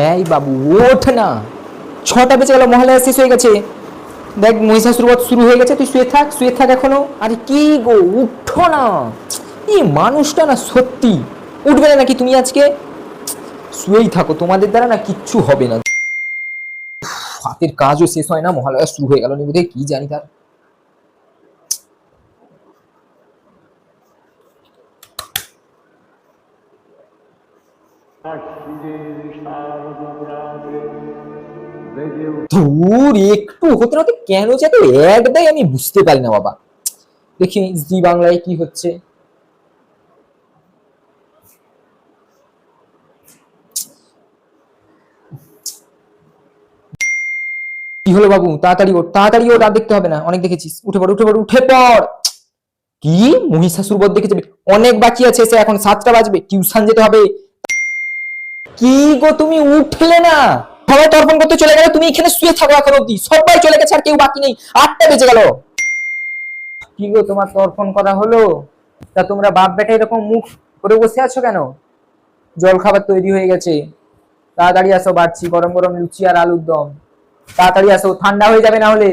এই বাবু ওঠ না, 6টা বেজে গেল, মহালয়া শেষ হয়ে গেছে। দেখ মহিষাসুর বধ শুরু হয়ে গেছে, তুই শুয়ে থাক এখনো। আরে কি গো, উঠো না। এই মানুষটা না সত্যি উঠবে না নাকি তুমি আজকে? শুয়েই থাকো, তোমাদের দ্বারা না কিচ্ছু হবে না। হাতের কাজও শেষ হয় না, মহালয়া শুরু হয়ে গেল নিবুধে, কি জানি তার। ধুর, একটু হতে না হতে কেন যে এত এক দেয় আমি বুঝতে পারি না বাবা। দেখি জি বাংলায় কি হচ্ছে। কি হলো বাবু, তাড়াতাড়ি ওঠ, তাড়াতাড়ি ওঠ, আর দেখতে হবে না, অনেক দেখেছিস। উঠে পড়, উঠে পড়, উঠে পড়। কি মহিষাসুর বধ দেখে যাবে? অনেক বাকি আছে, সে এখন 7টা বাজবে, টিউশন যেতে হবে। কি গো তুমি উঠলে না? সবাই তর্পণ করতে চলে গেল, তুমি এখানে শুয়ে থাকো এখন অব্দি। সবাই চলে গেছে আর কেউ বাকি নেই, 8টা বেজে গেল। কি গো তোমার তর্পণ করা হলো? তা তোমরা বাপ বেটা এরকম মুখ করে বসে আছো কেন? জল খাবার তৈরি হয়ে গেছে, তাড়াতাড়ি আসো, বাড়ছি গরম গরম লুচি আর আলুর দম। তাড়াতাড়ি আসো, ঠান্ডা হয়ে যাবে না হলে।